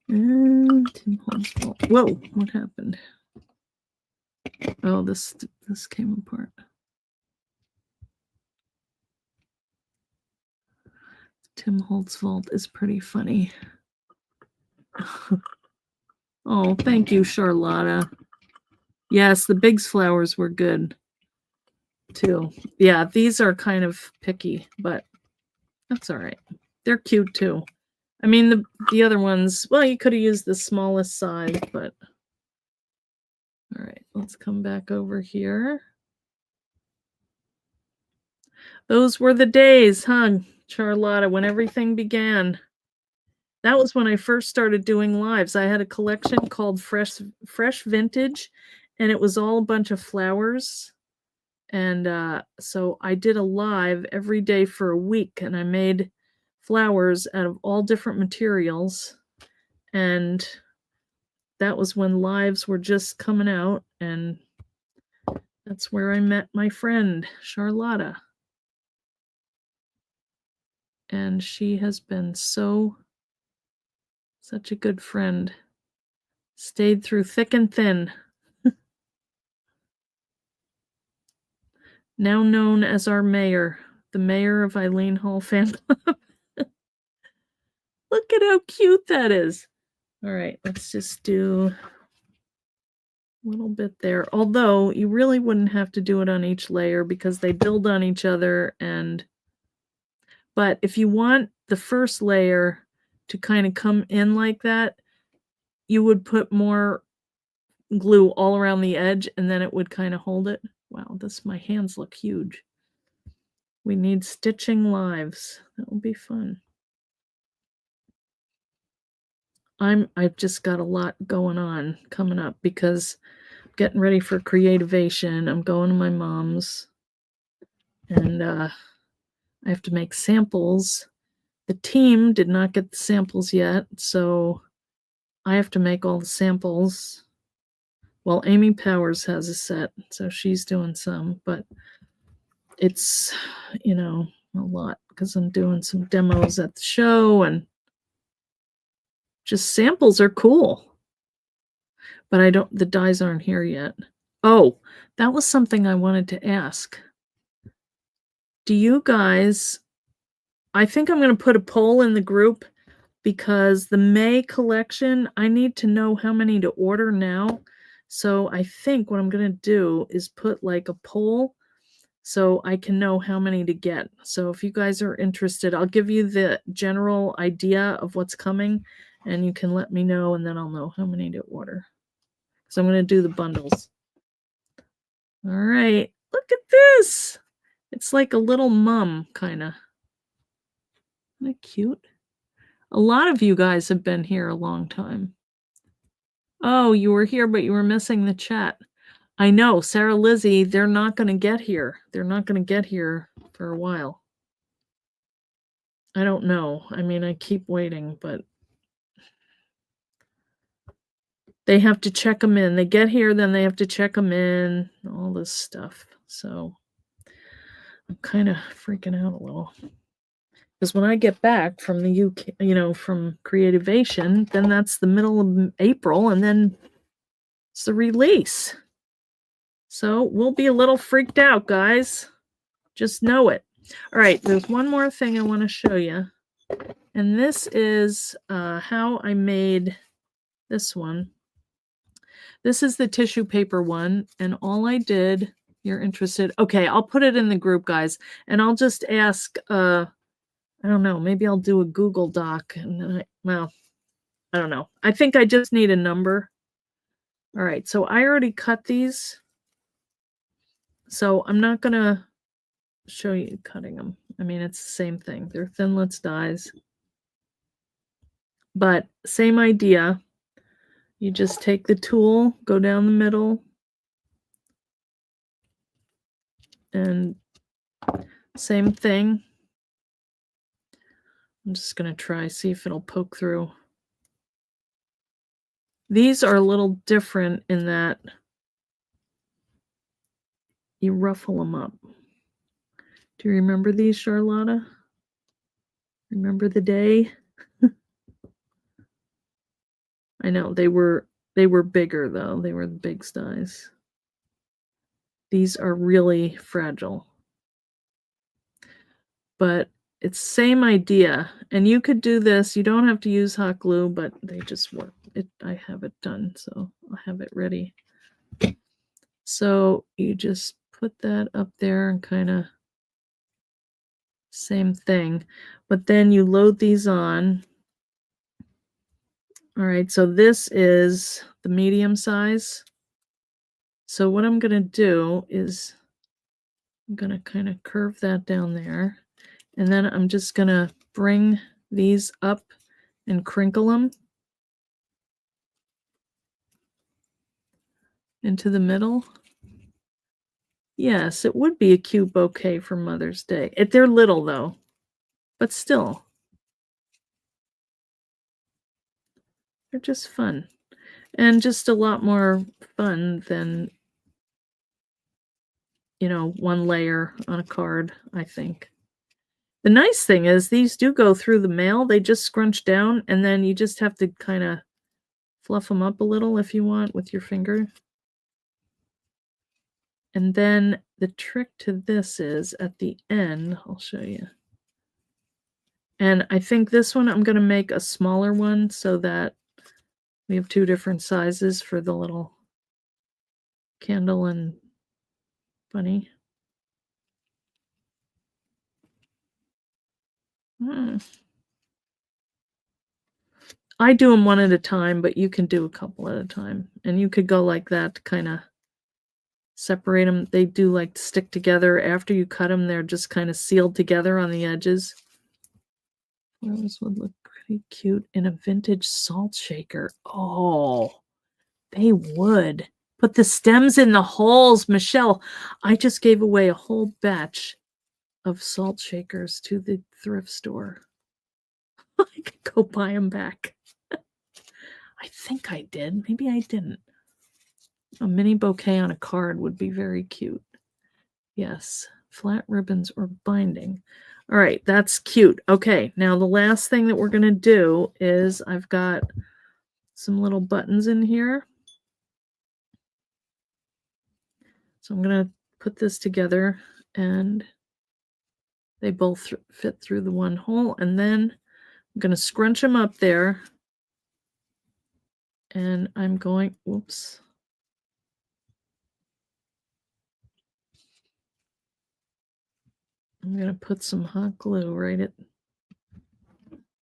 And whoa, what happened? Oh, this came apart. Tim Holtz Vault is pretty funny. Oh, thank you, Charlotta. Yes, the Biggs flowers were good too. Yeah, these are kind of picky, but that's all right. They're cute too. I mean, the other ones, well, you could have used the smallest size, but all right, let's come back over here. Those were the days, huh, Charlotta, when everything began. That was when I first started doing lives. I had a collection called Fresh Vintage, and it was all a bunch of flowers. And so I did a live every day for a week, and I made flowers out of all different materials. And that was when lives were just coming out, and that's where I met my friend, Charlotta. And she has been such a good friend. Stayed through thick and thin. Now known as our mayor, the mayor of Eileen Hall Fan Club. Look at how cute that is. All right, let's just do a little bit there. Although you really wouldn't have to do it on each layer because they build on each other. But if you want the first layer to kind of come in like that, you would put more glue all around the edge and then it would kind of hold it. Wow, my hands look huge. We need stitching lives. That will be fun. I've just got a lot going on coming up because I'm getting ready for Creativation. I'm going to my mom's and I have to make samples. The team did not get the samples yet, so I have to make all the samples. Well, Amy Powers has a set, so she's doing some, but it's, a lot because I'm doing some demos at the show and just samples are cool. But the dies aren't here yet. Oh, that was something I wanted to ask. Do you guys, I think I'm going to put a poll in the group because the May collection, I need to know how many to order now. So I think what I'm going to do is put like a poll so I can know how many to get. So if you guys are interested, I'll give you the general idea of what's coming and you can let me know and then I'll know how many to order. So I'm going to do the bundles. All right, look at this. It's like a little mum, kind of. Isn't that cute? A lot of you guys have been here a long time. Oh, you were here, but you were missing the chat. I know, Sarah Lizzie, they're not going to get here. They're not going to get here for a while. I don't know. I mean, I keep waiting, but they have to check them in. They get here, then they have to check them in, all this stuff. So I'm kind of freaking out a little. Because when I get back from the UK, from Creativation, then that's the middle of April, and then it's the release. So we'll be a little freaked out, guys. Just know it. All right, there's one more thing I want to show you. And this is how I made this one. This is the tissue paper one, and all I did, you're interested. Okay, I'll put it in the group, guys, and I'll just ask, I don't know, maybe I'll do a Google Doc, and then I don't know. I think I just need a number. All right, so I already cut these, so I'm not going to show you cutting them. I mean, it's the same thing. They're thinlits dies. But same idea. You just take the tool, go down the middle, and same thing. I'm just going to see if it'll poke through. These are a little different in that you ruffle them up. Do you remember these, Charlotta? Remember the day? I know they were bigger though. They were the big size. These are really fragile. But it's same idea. And you could do this. You don't have to use hot glue, but they just work. I have it done, so I'll have it ready. So you just put that up there and kind of same thing. But then you load these on. All right, so this is the medium size. So what I'm going to do is I'm going to kind of curve that down there. And then I'm just going to bring these up and crinkle them into the middle. Yes, it would be a cute bouquet for Mother's Day. They're little though, but still. They're just fun. And just a lot more fun than, one layer on a card, I think. The nice thing is these do go through the mail. They just scrunch down, and then you just have to kind of fluff them up a little if you want with your finger. And then the trick to this is at the end, I'll show you. And I think this one I'm going to make a smaller one so that we have two different sizes for the little candle and bunny. I do them one at a time, but you can do a couple at a time. And you could go like that to kind of separate them. They do like to stick together. After you cut them, they're just kind of sealed together on the edges. Those would look pretty cute in a vintage salt shaker. Oh, they would. Put the stems in the holes. Michelle, I just gave away a whole batch of salt shakers to the thrift store. I could go buy them back. I think I did. Maybe I didn't. A mini bouquet on a card would be very cute. Yes, flat ribbons or binding. All right, that's cute. Okay, now the last thing that we're going to do is I've got some little buttons in here. So I'm going to put this together, and they both fit through the one hole. And then I'm going to scrunch them up there. And I'm going, whoops. I'm going to put some hot glue right at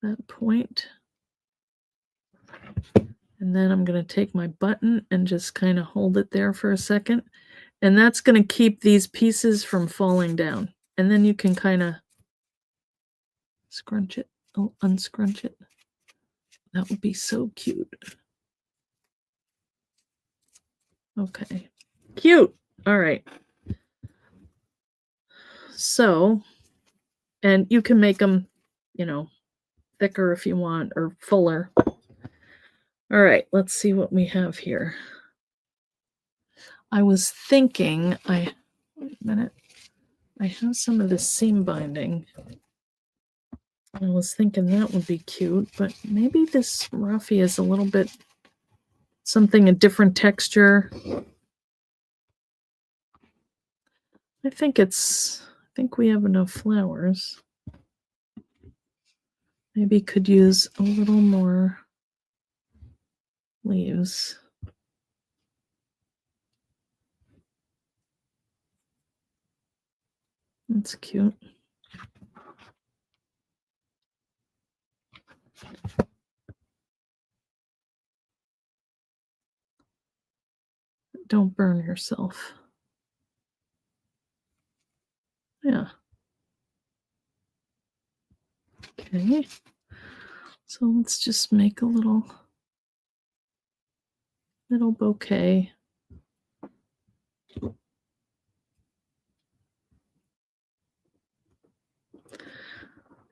that point. And then I'm going to take my button and just kind of hold it there for a second. And that's going to keep these pieces from falling down. And then you can kind of scrunch it, unscrunch it. That would be so cute. Okay, cute. All right. So, and you can make them, thicker if you want, or fuller. All right, let's see what we have here. I was thinking, wait a minute. I have some of the seam binding. I was thinking that would be cute, but maybe this raffia is a little bit something, a different texture. I think we have enough flowers. Maybe could use a little more leaves. That's cute. Don't burn yourself. Yeah. Okay. So let's just make a little bouquet.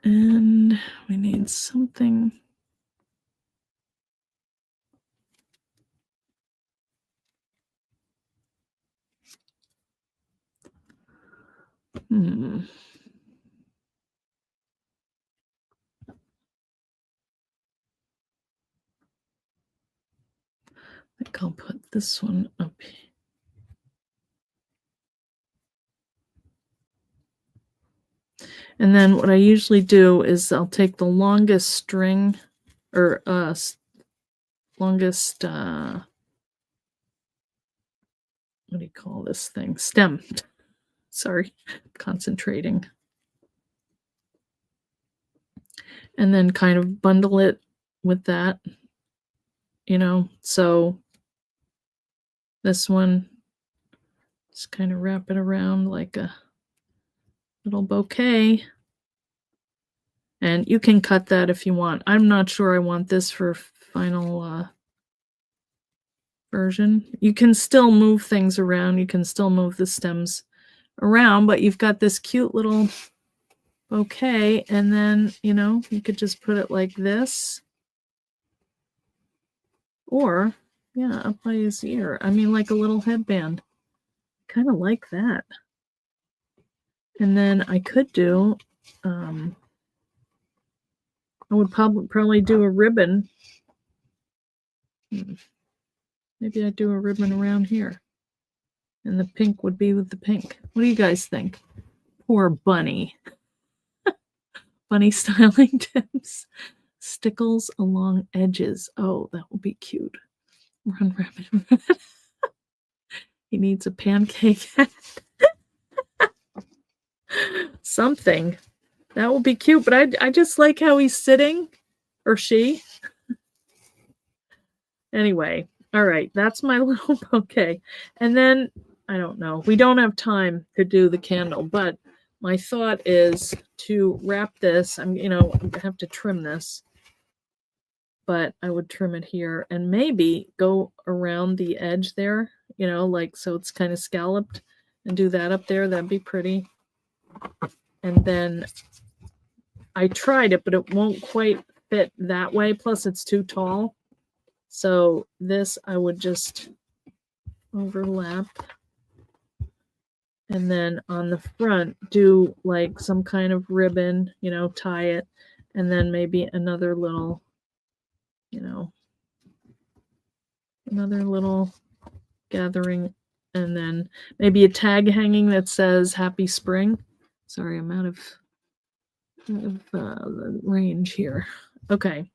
And we need something. I think I'll put this one up here. And then what I usually do is I'll take the longest string, or longest, what do you call this thing? Stem. Sorry, concentrating. And then kind of bundle it with that, so this one, just kind of wrap it around like a little bouquet. And you can cut that if you want. I'm not sure I want this for final version. You can still move things around. You can still move the stems around, but you've got this cute little bouquet, and then, you could just put it like this. Or Yeah, up by his ear. I mean, like a little headband. Kind of like that. And then I could do, I would probably do a ribbon. Maybe I'd do a ribbon around here. And the pink would be with the pink. What do you guys think? Poor Bunny. Bunny styling tips. Stickles along edges. Oh, that will be cute. Run, rabbit, run. He needs a pancake hat. Something. That will be cute, but I just like how he's sitting. Or she. Anyway, all right, that's my little bouquet. And then, I don't know, we don't have time to do the candle, but my thought is to wrap this. I have to trim this, but I would trim it here and maybe go around the edge there, like so it's kind of scalloped, and do that up there. That'd be pretty. And then I tried it, but it won't quite fit that way. Plus, it's too tall. So this I would just overlap. And then on the front, do like some kind of ribbon, tie it. And then maybe another little, another little gathering. And then maybe a tag hanging that says Happy Spring. Sorry, I'm out of the range here. Okay.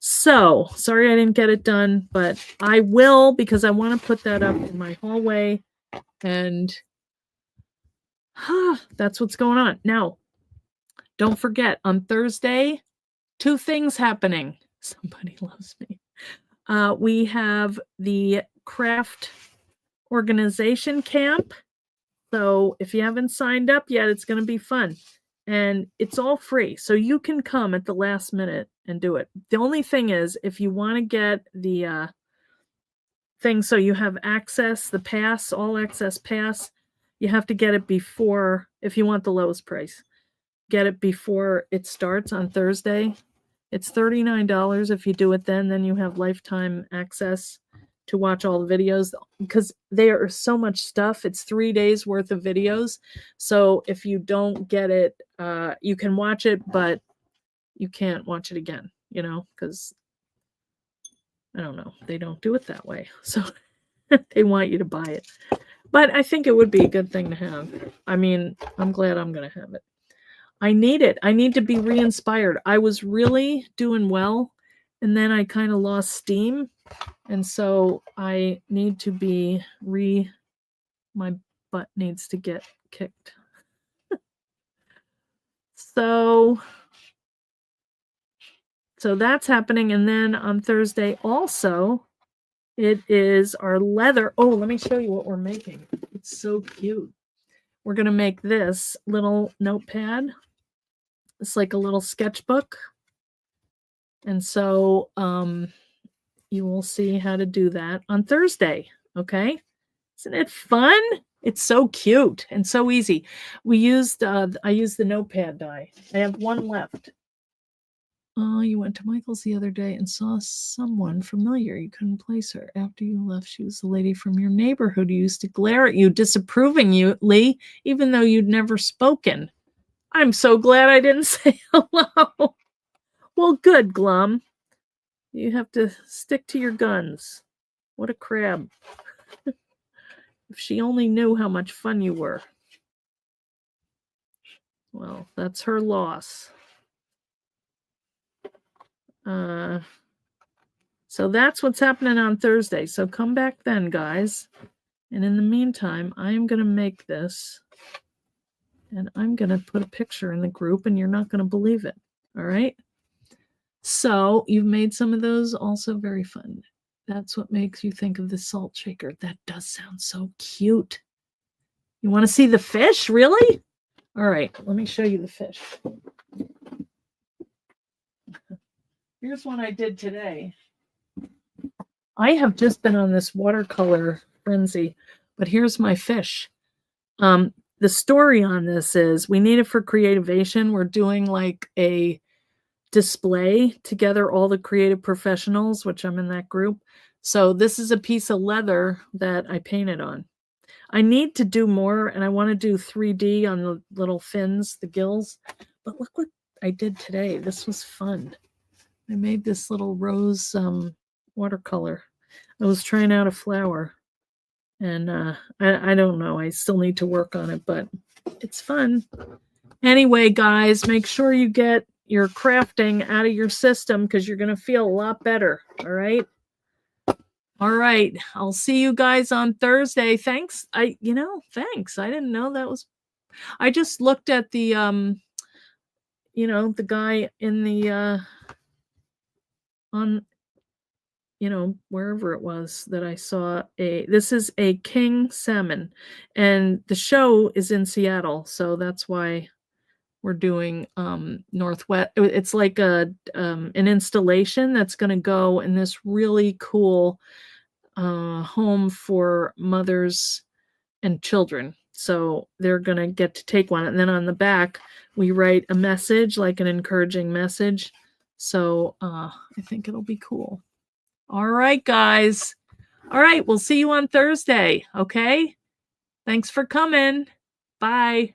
So, sorry I didn't get it done, but I will because I want to put that up in my hallway, and that's what's going on. Now, don't forget, on Thursday, 2 things happening. Somebody loves me. We have the craft organization camp. So, if you haven't signed up yet, it's going to be fun. And it's all free, so you can come at the last minute and do it. The only thing is, if you want to get the thing so you have access, the pass, all access pass, you have to get it before, if you want the lowest price, get it before it starts on Thursday. It's $39 if you do it then you have lifetime access to watch all the videos, because there are so much stuff. It's 3 days worth of videos. So if you don't get it, you can watch it, but you can't watch it again, because I don't know. They don't do it that way. So they want you to buy it. But I think it would be a good thing to have. I mean, I'm glad I'm going to have it. I need it. I need to be re-inspired. I was really doing well, and then I kind of lost steam. And so I need to be my butt needs to get kicked. So that's happening. And then on Thursday also, it is our leather. Oh, let me show you what we're making. It's so cute. We're going to make this little notepad. It's like a little sketchbook. And so you will see how to do that on Thursday. Okay. Isn't it fun? It's so cute and so easy. I used the notepad die. I have one left. Oh, you went to Michael's the other day and saw someone familiar. You couldn't place her. After you left, she was the lady from your neighborhood who used to glare at you disapprovingly, even though you'd never spoken. I'm so glad I didn't say hello. Well, good, Glum. You have to stick to your guns. What a crab. If she only knew how much fun you were. Well, that's her loss. So that's what's happening on Thursday. So come back then, guys. And in the meantime, I am going to make this. And I'm going to put a picture in the group, and you're not going to believe it. All right? So you've made some of those also very fun. That's what makes you think of the salt shaker. That does sound so cute. You want to see the fish? Really? All right, let me show you the fish. Here's one I did today. I have just been on this watercolor frenzy, but here's my fish. The story on this is we need it for Creativation. We're doing like a display together, all the creative professionals, which I'm in that group. So this is a piece of leather that I painted on. I need to do more, and I want to do 3D on the little fins, the gills. But look what I did today. This was fun. I made this little rose watercolor. I was trying out a flower, and I don't know. I still need to work on it, but it's fun. Anyway, guys, make sure you get your crafting out of your system because you're going to feel a lot better. All right. All right. I'll see you guys on Thursday. Thanks. Thanks. I didn't know that was. I just looked at the the guy in the on wherever it was that I saw this is a king salmon, and the show is in Seattle, so that's why we're doing Northwest. It's like an installation that's going to go in this really cool home for mothers and children. So they're going to get to take one, and then on the back we write a message, like an encouraging message. So I think it'll be cool. All right, guys. All right, we'll see you on Thursday, okay? Thanks for coming. Bye.